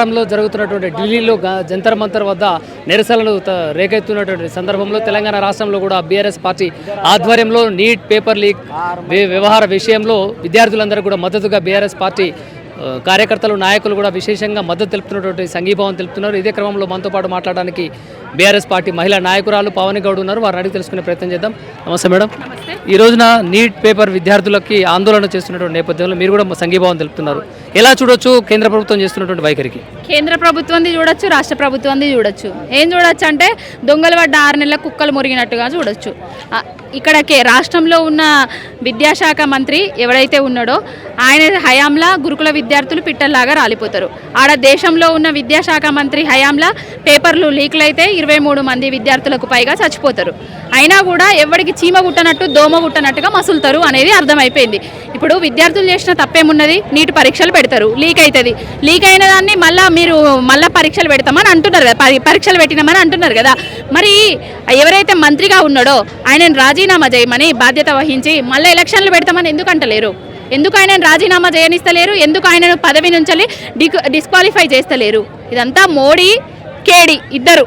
వ్యవహారంలో జరుగుతున్నటువంటి ఢిల్లీలో జంతర్ మంతర్ వద్ద నిరసనలు రేకెత్తున్నటువంటి సందర్భంలో తెలంగాణ రాష్ట్రంలో కూడా బీఆర్ఎస్ పార్టీ ఆధ్వర్యంలో నీట్ పేపర్ లీక్ వ్యవహార విషయంలో విద్యార్థులందరూ కూడా మద్దతుగా బీఆర్ఎస్ పార్టీ కార్యకర్తలు నాయకులు కూడా విశేషంగా మద్దతు తెలుపుతున్నటువంటి సంఘీభావం తెలుపుతున్నారు. ఇదే క్రమంలో మనతో పాటు మాట్లాడడానికి బీఆర్ఎస్ పార్టీ మహిళా నాయకురాలు పావని గౌడ్ ఉన్నారు. వారిని అడిగి తెలుసుకునే ప్రయత్నం చేద్దాం. నమస్తే మేడం. ఈ రోజున నీట్ పేపర్ విద్యార్థులకి ఆందోళన చేస్తున్నటువంటి నేపథ్యంలో మీరు కూడా సంఘీభావం తెలుపుతున్నారు. ఎలా చూడొచ్చు కేంద్ర ప్రభుత్వం చేస్తున్నటువంటి వైఖరికి? కేంద్ర ప్రభుత్వంది చూడొచ్చు, రాష్ట్ర ప్రభుత్వంది చూడొచ్చు. ఏం చూడొచ్చు అంటే దొంగలు పడ్డ 6 నెలల కుక్కలు మురిగినట్టుగా చూడొచ్చు. ఇక్కడ రాష్ట్రంలో ఉన్న విద్యాశాఖ మంత్రి ఎవరైతే ఉన్నాడో ఆయన హయాంలా గురుకుల విద్యార్థులు పిట్టల్లాగా రాలిపోతారు. ఆడ దేశంలో ఉన్న విద్యాశాఖ మంత్రి హయాంలా పేపర్లు లీక్లు అయితే 23 మంది విద్యార్థులకు పైగా చచ్చిపోతారు. అయినా కూడా ఎవరికి చీమ గుట్టనట్టు దోమ గుట్టనట్టుగా మసులుతారు అనేది అర్థమైపోయింది. ఇప్పుడు విద్యార్థులు చేసిన తప్పేమున్నది? నీటి పరీక్షలు పెడతారు, లీక్ అవుతుంది. లీక్ అయిన దాన్ని మీరు మళ్ళీ పరీక్షలు పెడతామని అంటున్నారు కదా, పరీక్షలు పెట్టినామని అంటున్నారు కదా. మరి ఎవరైతే మంత్రిగా ఉన్నాడో ఆయనను రాజీనామా చేయమని బాధ్యత వహించి మళ్ళీ ఎలక్షన్లు పెడతామని ఎందుకు అంటలేరు? ఎందుకు ఆయనను రాజీనామా చేయనిస్తలేరు? ఎందుకు ఆయనను పదవి నుంచి డిస్క్వాలిఫై చేస్తలేరు? ఇదంతా మోడీ కేడి ఇద్దరు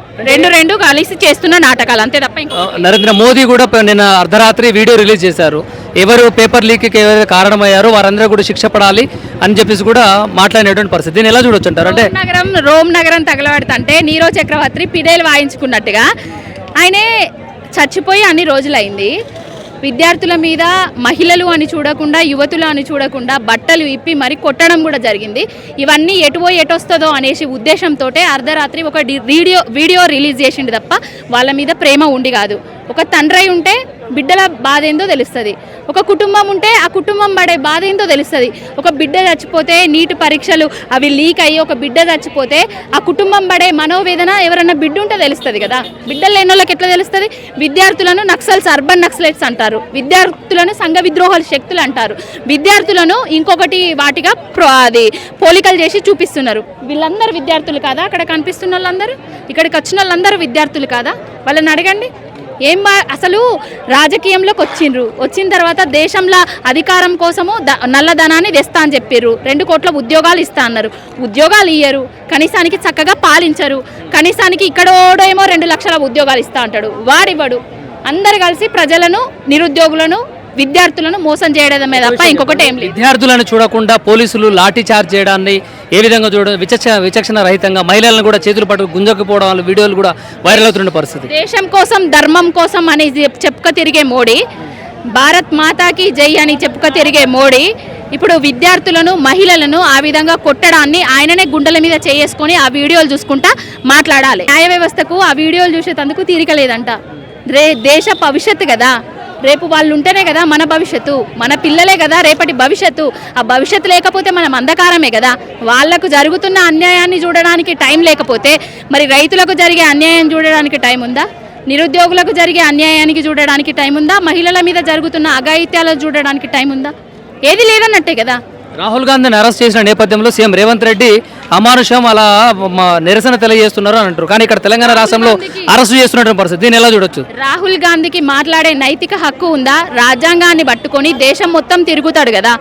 రెండు కలిసి చేస్తున్న నాటకాలు అంతే తప్ప. నరేంద్ర మోదీ కూడా నిన్న అర్ధరాత్రి వీడియో రిలీజ్ చేశారు. ఎవరు పేపర్ లీక్కి ఎవరైతే కారణమయ్యారో వారందరూ కూడా శిక్ష పడాలి అని చెప్పేసి కూడా మాట్లాడినటువంటి పరిస్థితి. దీన్ని ఎలా చూడొచ్చు అంటారు? అంటే రోమ్ నగరం తగలబడుతుంటే నీరో చక్రవర్తి పిడేలు వాయించుకున్నట్టుగా ఆయనే చచ్చిపోయి అన్ని రోజులైంది. విద్యార్థుల మీద మహిళలు అని చూడకుండా, యువతులు అని చూడకుండా బట్టలు ఇప్పి మరి కొట్టడం కూడా జరిగింది. ఇవన్నీ ఎటొస్తుందో అనేసి ఉద్దేశంతో అర్ధరాత్రి ఒక వీడియో రిలీజ్ చేసిండు తప్ప వాళ్ళ మీద ప్రేమ ఉండి కాదు. ఒక తండ్రి ఉంటే బిడ్డల బాధ ఏందో తెలుస్తుంది, ఒక కుటుంబం ఉంటే ఆ కుటుంబం పడే బాధ ఏందో తెలుస్తుంది. ఒక బిడ్డ చచ్చిపోతే నీటి పరీక్షలు అవి లీక్ అయ్యి ఒక బిడ్డ చచ్చిపోతే ఆ కుటుంబం పడే మనోవేదన ఎవరన్నా బిడ్డ ఉంటే తెలుస్తుంది కదా. బిడ్డలు లేని వాళ్ళకి ఎట్లా తెలుస్తుంది? విద్యార్థులను నక్సల్స్, అర్బన్ నక్సలైట్స్ అంటారు, విద్యార్థులను సంఘ విద్రోహాల శక్తులు అంటారు, విద్యార్థులను ఇంకొకటి వాటిగా పోలికలు చేసి చూపిస్తున్నారు. వీళ్ళందరూ విద్యార్థులు కాదా? అక్కడ కనిపిస్తున్న వాళ్ళందరూ, ఇక్కడికి వచ్చిన వాళ్ళందరూ విద్యార్థులు కాదా? వాళ్ళని అడగండి. అసలు రాజకీయంలోకి వచ్చిన తర్వాత దేశంలో అధికారం కోసము నల్లధనాన్ని తెస్తా అని చెప్పారు. 2 కోట్ల ఉద్యోగాలు ఇస్తా అన్నారు. ఉద్యోగాలు ఇయ్యరు, కనీసానికి చక్కగా పాలించరు. కనీసానికి ఇక్కడోడేమో 2 లక్షల ఉద్యోగాలు ఇస్తా అంటాడు, వాడివ్వడు. అందరు కలిసి ప్రజలను, నిరుద్యోగులను, విద్యార్థులను మోసం చేయడమే తప్ప ఇంకొకటి ఏం లేదు. విద్యార్థులను చూడకుండా పోలీసులు లాఠీ చార్జ్ చేయడాన్ని ఏ విధంగా చూడడం, విచక్షణ రహితంగా మహిళలను కూడా చేతులు పట్టు గుంజకపోవడం వీడియోలు కూడా వైరల్ అవుతున్న పరిస్థితి. దేశం కోసం, ధర్మం కోసం అని చెప్పుక తిరిగే మోడీ, భారత్ మాతాకి జై అని చెప్పుక తిరిగే మోడీ ఇప్పుడు విద్యార్థులను, మహిళలను ఆ విధంగా కొట్టడాన్ని ఆయననే గుండెల మీద చేసుకొని ఆ వీడియోలు చూసుకుంటా మాట్లాడాలి. న్యాయ వ్యవస్థకు ఆ వీడియోలు చూసేందుకు తీరిక లేదంట. దేశ భవిష్యత్తు కదా, రేపు వాళ్ళు ఉంటేనే కదా మన భవిష్యత్తు, మన పిల్లలే కదా రేపటి భవిష్యత్తు. ఆ భవిష్యత్తు లేకపోతే మనం అంధకారమే కదా. వాళ్లకు జరుగుతున్న అన్యాయాన్ని చూడడానికి టైం లేకపోతే మరి రైతులకు జరిగే అన్యాయం చూడడానికి టైం ఉందా? నిరుద్యోగులకు జరిగే అన్యాయానికి చూడడానికి టైం ఉందా? మహిళల మీద జరుగుతున్న అఘాయిత్యాలను చూడడానికి టైం ఉందా? ఏది లేదన్నట్టే కదా. రాహుల్ గాంధీని అరెస్ట్ చేసిన నేపథ్యంలో సీఎం రేవంత్ రెడ్డి అమానుషం అలా నిరసన తెలియజేస్తున్నారు అని అంటారు. కానీ ఇక్కడ తెలంగాణ రాష్ట్రంలో అరెస్ట్ చేస్తున్నటువంటి పరిస్థితి, దీన్ని ఎలా చూడొచ్చు? రాహుల్ గాంధీకి మాట్లాడే నైతిక హక్కు ఉందా? రాజ్యాంగాన్ని పట్టుకొని దేశం మొత్తం తిరుగుతాడు కదా.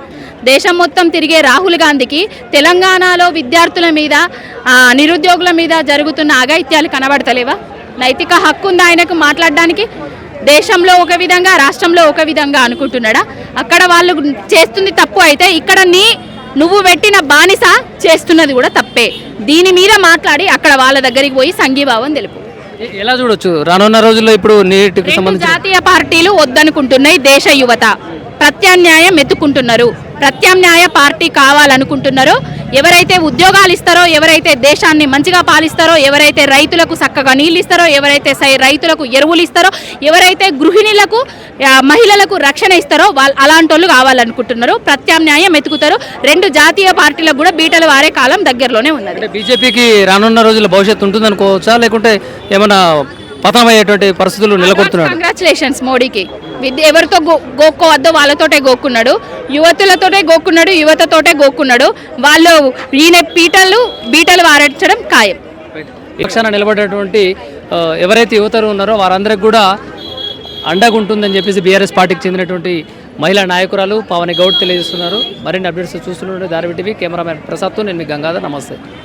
దేశం మొత్తం తిరిగే రాహుల్ గాంధీకి తెలంగాణలో విద్యార్థుల మీద, నిరుద్యోగుల మీద జరుగుతున్న అఘాయిత్యాలు కనబడతలేవా? నైతిక హక్కు ఉందా ఆయనకు మాట్లాడడానికి? దేశంలో ఒక విధంగా, రాష్ట్రంలో ఒక విధంగా అనుకుంటున్నాడా? అక్కడ వాళ్ళు చేస్తుంది తప్పు అయితే ఇక్కడ నువ్వు పెట్టిన బానిస చేస్తున్నది కూడా తప్పే. దీని మీద మాట్లాడి అక్కడ వాళ్ళ దగ్గరికి పోయి సంఘీభావం తెలుపు. ఎలా చూడొచ్చు రానున్న రోజుల్లో? ఇప్పుడు నీటికి సంబంధించి జాతీయ పార్టీలు వద్దనుకుంటున్నాయి, దేశ యువత ప్రత్యామ్నాయం ఎత్తుకుంటున్నారు. ప్రత్యామ్నాయ పార్టీ కావాలనుకుంటున్నారో, ఎవరైతే ఉద్యోగాలు ఇస్తారో, ఎవరైతే దేశాన్ని మంచిగా పాలిస్తారో, ఎవరైతే రైతులకు చక్కగా నీళ్ళు ఇస్తారో, ఎవరైతే రైతులకు ఎరువులు ఇస్తారో, ఎవరైతే గృహిణులకు, మహిళలకు రక్షణ ఇస్తారో అలాంటి వాళ్ళు కావాలనుకుంటున్నారు. ప్రత్యామ్నాయం ఎత్తుకుతారు. 2 జాతీయ పార్టీలకు కూడా బీటలు వారే కాలం దగ్గరలోనే ఉన్నది. బీజేపీకి రానున్న రోజుల్లో భవిష్యత్తు ఉంటుందనుకోవచ్చా, లేకుంటే ఏమైనా పతనమయ్యేటువంటి పరిస్థితులు నెలకొడుతున్నాడు? కంగ్రాచులేషన్స్ మోడీకి. ఎవరితో గోక్కోవద్దో వాళ్ళతోటే గోక్కున్నాడు, యువతులతోటే గోక్కున్నాడు, యువతతోటే గోక్కున్నాడు. వాళ్ళు ఈయన బీటలు వారెచ్చడం ఖాయం. పక్షాన నిలబడేటువంటి ఎవరైతే యువతలు ఉన్నారో వారందరికి కూడా అండగా ఉంటుందని చెప్పేసి బీఆర్ఎస్ పార్టీకి చెందినటువంటి మహిళా నాయకురాలు పావని గౌడ్ తెలియజేస్తున్నారు. మరిన్ని అప్డేట్స్ చూస్తున్నట్టు దారివి టీవీ కెమెరామెన్ ప్రసాద్తో నేను మీ గంగాధర్. నమస్తే.